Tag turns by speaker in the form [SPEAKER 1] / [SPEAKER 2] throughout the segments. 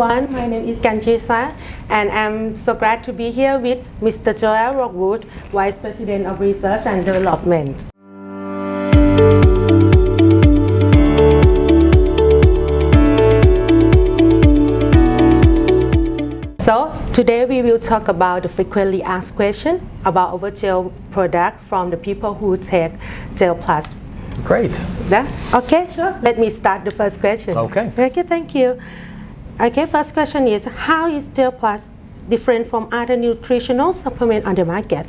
[SPEAKER 1] everyone, my name is Kanchisa and I'm so glad to be here with Mr. Joel Rockwood, Vice President of Research and Development. So today we will talk about the frequently asked question about our gel product from the people who take Gelplus.
[SPEAKER 2] Great.
[SPEAKER 1] Yeah? Okay, sure. Let me start the first question.
[SPEAKER 2] Okay.
[SPEAKER 1] Okay, thank you. Okay, first question is, how is Gelplus different from other nutritional supplement on the market?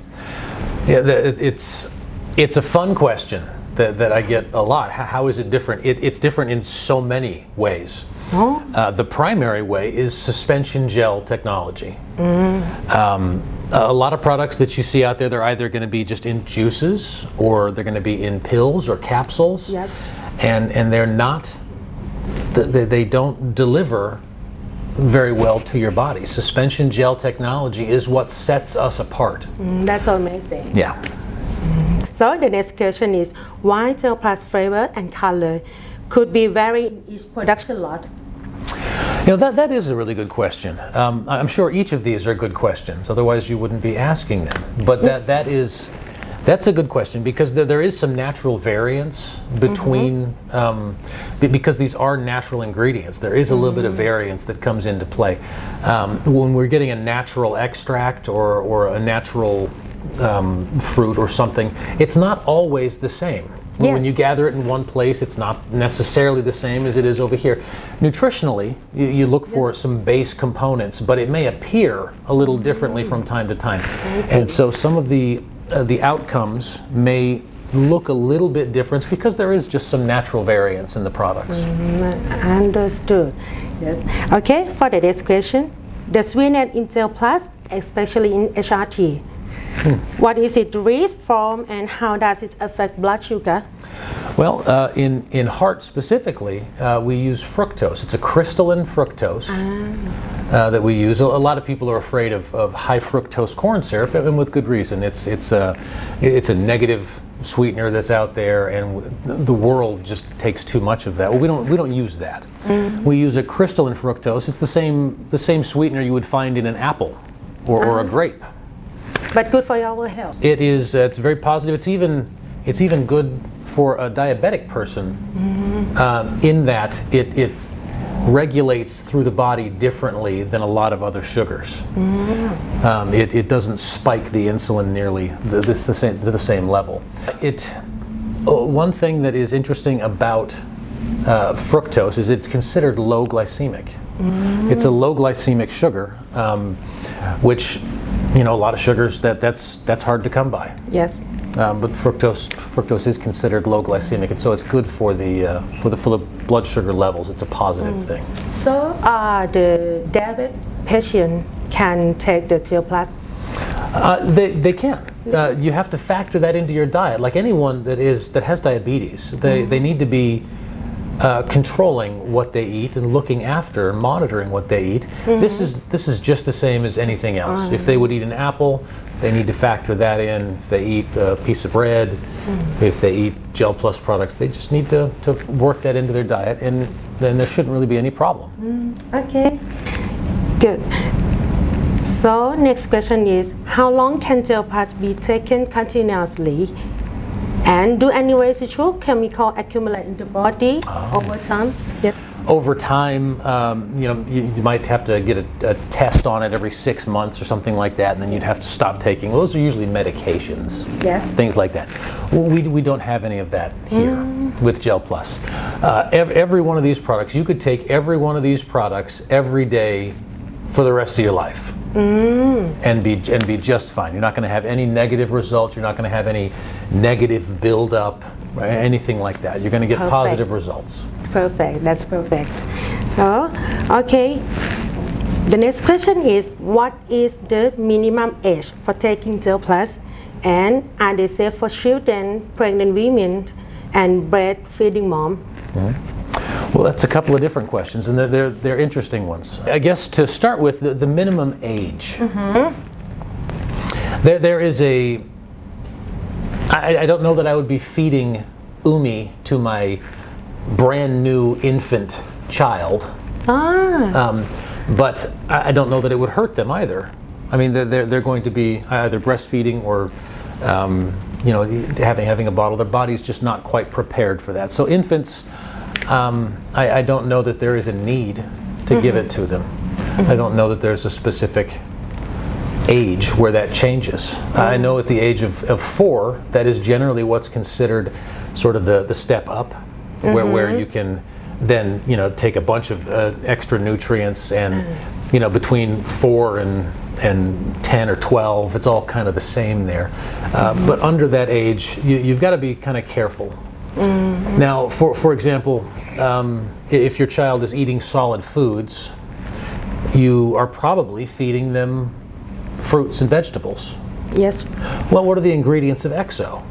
[SPEAKER 2] Yeah, it's a fun question that I get a lot. How is it different? It's different in so many ways.
[SPEAKER 1] Oh.
[SPEAKER 2] The primary way is suspension gel technology. A lot of products that you see out there, they're either going to be just in juices or they're going to be in pills or capsules.
[SPEAKER 1] Yes.
[SPEAKER 2] And they're not, they don't deliver very well to your body. Suspension gel technology is what sets us apart.
[SPEAKER 1] That's amazing.
[SPEAKER 2] Yeah.
[SPEAKER 1] So the next question is, why Gelplus flavor and color could be vary in each production lot?
[SPEAKER 2] You know, that is a really good question. I'm sure each of these are good questions, otherwise you wouldn't be asking them. But that's a good question because there is some natural variance between, because these are natural ingredients, there is a little bit of variance that comes into play. When we're getting a natural extract or a natural fruit or something, it's not always the same.
[SPEAKER 1] Yes.
[SPEAKER 2] When you gather it in one place, it's not necessarily the same as it is over here. Nutritionally, you look for some base components, but it may appear a little differently from time to time. And so some of the outcomes may look a little bit different because there is just some natural variance in the products.
[SPEAKER 1] Understood. Yes. Okay, for the next question, the sweetness in Gelplus, especially in HRT, what is it derived from and how does it affect blood sugar?
[SPEAKER 2] Well, in heart specifically, we use fructose. It's a crystalline fructose that we use. A lot of people are afraid of high fructose corn syrup, and with good reason. It's a negative sweetener that's out there, and the world just takes too much of that. Well, we don't use that. We use a crystalline fructose. It's the same sweetener you would find in an apple or a grape.
[SPEAKER 1] But good for our health.
[SPEAKER 2] It is. It's very positive. It's even good for a diabetic person in that it regulates through the body differently than a lot of other sugars. It doesn't spike the insulin nearly to the same level. One thing that is interesting about fructose is it's considered low glycemic. It's a low glycemic sugar, which, you know, a lot of sugars that's hard to come by.
[SPEAKER 1] Yes.
[SPEAKER 2] But fructose is considered low glycemic, and so it's good for the blood sugar levels. It's a positive thing.
[SPEAKER 1] So the diabetic patient can take the Gelplus?
[SPEAKER 2] They can. You have to factor that into your diet. Like anyone that has diabetes, they need to be controlling what they eat and looking after, monitoring what they eat. This is just the same as anything else. If they would eat an apple, they need to factor that in. If they eat a piece of bread, if they eat Gelplus products, they just need to work that into their diet, and then there shouldn't really be any problem.
[SPEAKER 1] Okay, good. So next question is, how long can Gelplus be taken continuously? And do any residual chemical accumulate in the body over time? Yes.
[SPEAKER 2] Over time, you know, you might have to get a test on it every 6 months or something like that, and then you'd have to stop taking. Those are usually medications,
[SPEAKER 1] Yes.
[SPEAKER 2] things like that. We don't have any of that here with Gelplus. Every one of these products, you could take every one of these products every day for the rest of your life. And be just fine. You're not going to have any negative results. You're not going to have any negative buildup, right? Anything like that. You're going to get positive results.
[SPEAKER 1] Perfect. That's perfect. So, okay. The next question is, what is the minimum age for taking Gelplus, and are they safe for children, pregnant women, and breastfeeding mom?
[SPEAKER 2] Well, that's a couple of different questions, and they're interesting ones. I guess to start with, the minimum age. There is I don't know that I would be feeding Umi to my brand new infant child. but I don't know that it would hurt them either. I mean, they're going to be either breastfeeding or having a bottle. Their body's just not quite prepared for that. So infants, I don't know that there is a need to give it to them. I don't know that there's a specific age where that changes. I know at the age of 4, that is generally what's considered sort of the step up, where you can then take a bunch of extra nutrients, and between 4 and 10 or 12, it's all kind of the same there. But under that age, you've got to be kind of careful. Now, for example, if your child is eating solid foods, you are probably feeding them fruits and vegetables.
[SPEAKER 1] Yes.
[SPEAKER 2] Well, what are the ingredients of EXO?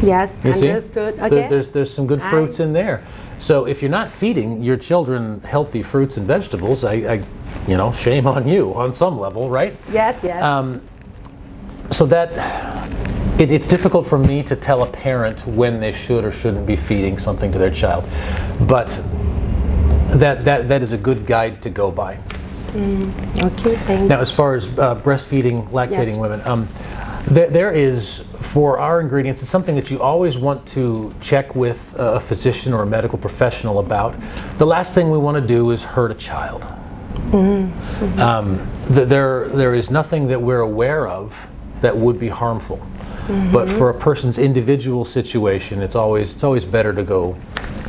[SPEAKER 1] Yes,
[SPEAKER 2] You see?
[SPEAKER 1] understood. Okay.
[SPEAKER 2] There's some good fruits in there. So if you're not feeding your children healthy fruits and vegetables, I shame on you on some level, right?
[SPEAKER 1] Yes, yes.
[SPEAKER 2] So that it's difficult for me to tell a parent when they should or shouldn't be feeding something to their child, but that is a good guide to go by.
[SPEAKER 1] Okay, thank you.
[SPEAKER 2] Now, as far as breastfeeding, lactating
[SPEAKER 1] Yes.
[SPEAKER 2] women, there is, for our ingredients, it's something that you always want to check with a physician or a medical professional about. The last thing we want to do is hurt a child. There is nothing that we're aware of that would be harmful. But for a person's individual situation, it's always better to go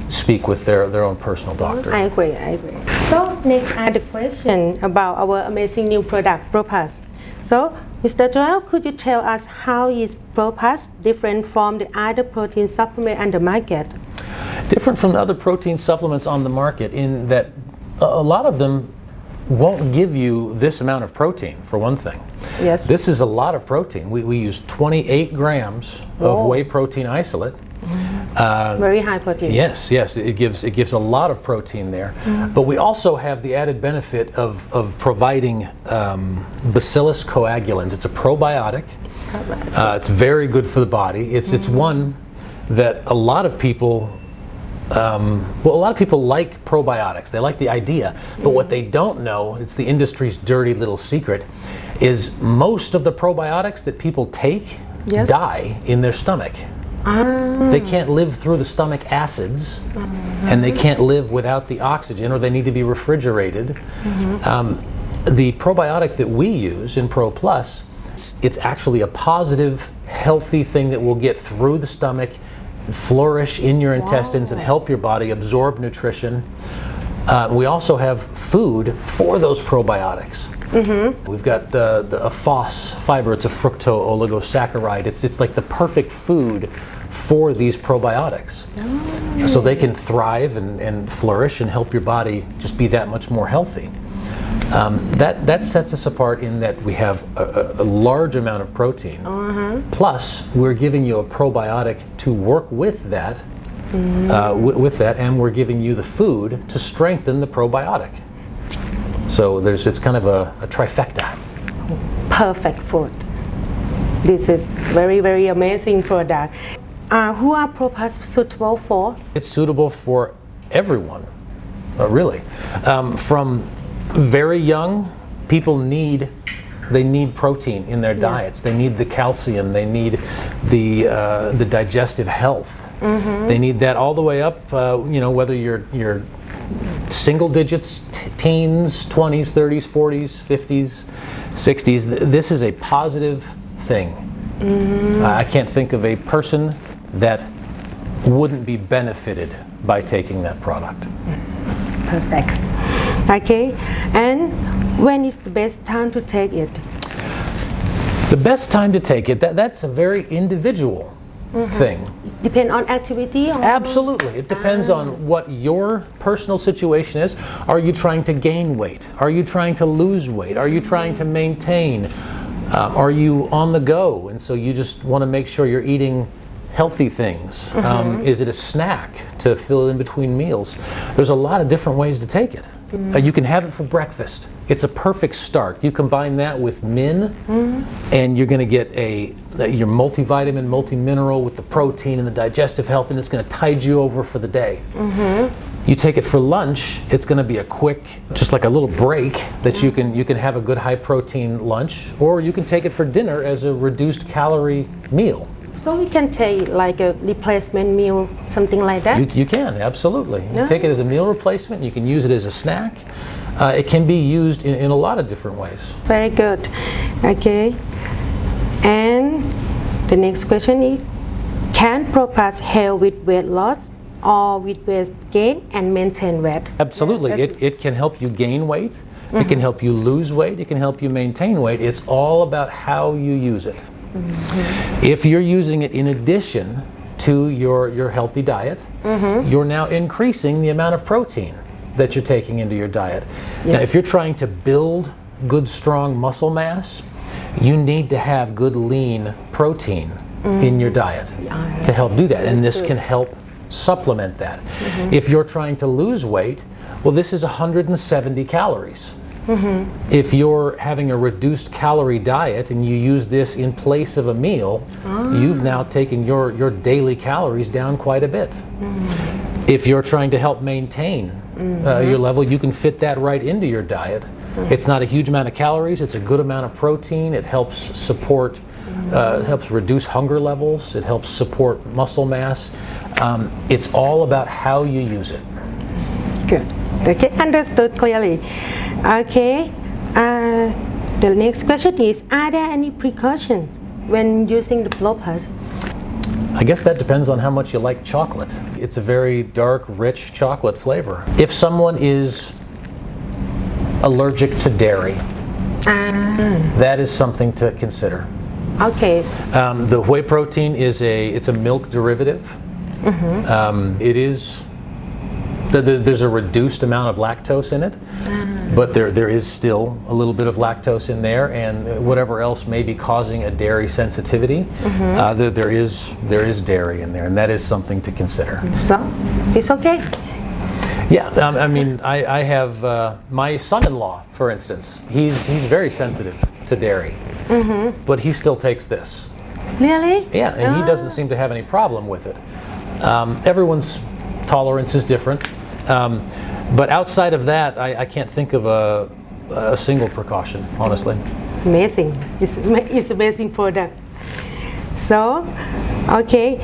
[SPEAKER 2] speak with their own personal doctor.
[SPEAKER 1] I agree. So next are the question about our amazing new product, Proplus. So, Mr. Joel, could you tell us how is Proplus different from the other protein supplement on the market?
[SPEAKER 2] Different from the other protein supplements on the market in that a lot of them won't give you this amount of protein, for one thing.
[SPEAKER 1] Yes.
[SPEAKER 2] This is a lot of protein. We use 28 grams of whey protein isolate.
[SPEAKER 1] Very high protein.
[SPEAKER 2] Yes, it gives a lot of protein there. But we also have the added benefit of providing Bacillus coagulans. It's a probiotic. It's very good for the body. It's one that a lot of people like probiotics. They like the idea, but what they don't know, it's the industry's dirty little secret, is most of the probiotics that people take die in their stomach. They can't live through the stomach acids, and they can't live without the oxygen, or they need to be refrigerated. The probiotic that we use in Proplus, it's actually a positive, healthy thing that will get through the stomach, flourish in your intestines, and help your body absorb nutrition. We also have food for those probiotics. We've got a FOS fiber. It's a fructo-oligosaccharide. It's like the perfect food for these probiotics. So they can thrive and flourish and help your body just be that much more healthy. That sets us apart in that we have a large amount of protein. Plus, we're giving you a probiotic to work with that, and we're giving you the food to strengthen the probiotic. So it's kind of a trifecta.
[SPEAKER 1] Perfect food. This is very, very amazing product. Who are Proplus suitable for?
[SPEAKER 2] It's suitable for everyone, really. From very young, people need protein in their diets. They need the calcium. They need the digestive health. They need that all the way up. Whether you're single digits, teens, 20s, 30s, 40s, 50s, 60s. This is a positive thing. I can't think of a person that wouldn't be benefited by taking that product.
[SPEAKER 1] Perfect. Okay. And when is the best time to take it?
[SPEAKER 2] The best time to take it, that's a very individual thing.
[SPEAKER 1] It depends on activity? Or?
[SPEAKER 2] Absolutely. It depends on what your personal situation is. Are you trying to gain weight? Are you trying to lose weight? Are you trying to maintain? Are you on the go? And so you just want to make sure you're eating healthy things. Is it a snack to fill in between meals? There's a lot of different ways to take it. You can have it for breakfast. It's a perfect start. You combine that with Min, and you're going to get your multivitamin, multi-mineral with the protein and the digestive health, and it's going to tide you over for the day. You take it for lunch, it's going to be a quick, just like a little break that you can have a good high protein lunch, or you can take it for dinner as a reduced calorie meal.
[SPEAKER 1] So we can take like a replacement meal, something like that?
[SPEAKER 2] You can, absolutely. You take it as a meal replacement, you can use it as a snack. It can be used in a lot of different ways.
[SPEAKER 1] Very good. Okay. And the next question is, can Proplus help with weight loss or with weight gain and maintain weight?
[SPEAKER 2] Absolutely. It can help you gain weight. It can help you lose weight. It can help you maintain weight. It's all about how you use it. If you're using it in addition to your healthy diet, you're now increasing the amount of protein that you're taking into your diet. Now, if you're trying to build good, strong muscle mass, you need to have good lean protein in your diet to help do that, and this can help supplement that. If you're trying to lose weight, well, this is 170 calories. If you're having a reduced calorie diet and you use this in place of a meal, you've now taken your daily calories down quite a bit. If you're trying to help maintain your level, you can fit that right into your diet. It's not a huge amount of calories, it's a good amount of protein, it helps support, it helps reduce hunger levels, it helps support muscle mass. It's all about how you use it.
[SPEAKER 1] Good. Okay, understood clearly. Okay, the next question is, are there any precautions when using the Proplus?
[SPEAKER 2] I guess that depends on how much you like chocolate. It's a very dark, rich chocolate flavor. If someone is allergic to dairy, that is something to consider.
[SPEAKER 1] Okay.
[SPEAKER 2] The whey protein is it's a milk derivative. It is there's a reduced amount of lactose in it, but there is still a little bit of lactose in there, and whatever else may be causing a dairy sensitivity, there is dairy in there, and that is something to consider.
[SPEAKER 1] So it's okay.
[SPEAKER 2] Yeah, I mean, I have my son-in-law, for instance. He's very sensitive to dairy, but he still takes this.
[SPEAKER 1] Really?
[SPEAKER 2] Yeah, and he doesn't seem to have any problem with it. Everyone's tolerance is different, but outside of that, I can't think of a single precaution, honestly.
[SPEAKER 1] Amazing. It's amazing product. So, okay,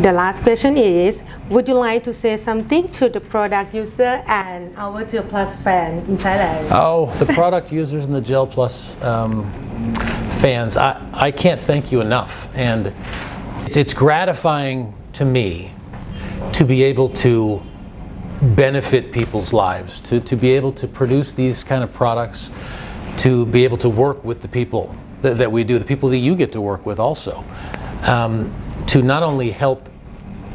[SPEAKER 1] the last question is, would you like to say something to the product user and our Gelplus fan in Thailand?
[SPEAKER 2] Oh, the product users and the Gelplus fans, I can't thank you enough. And it's gratifying to me to be able to benefit people's lives, to be able to produce these kind of products, to be able to work with the people that we do, the people that you get to work with also, to not only help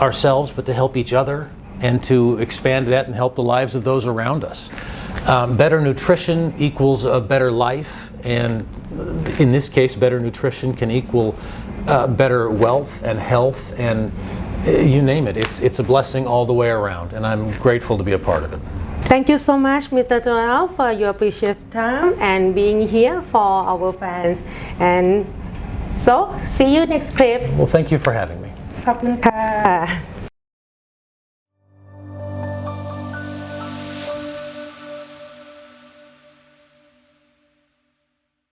[SPEAKER 2] ourselves but to help each other and to expand that and help the lives of those around us. Better nutrition equals a better life, and in this case better nutrition can equal better wealth and health, and you name it. It's a blessing all the way around, and I'm grateful to be a part of it.
[SPEAKER 1] Thank you so much, Mr. Joel, for your precious time and being here for our fans. And so, see you next clip.
[SPEAKER 2] Well, thank you for having me.
[SPEAKER 1] ขอบคุณค่ะ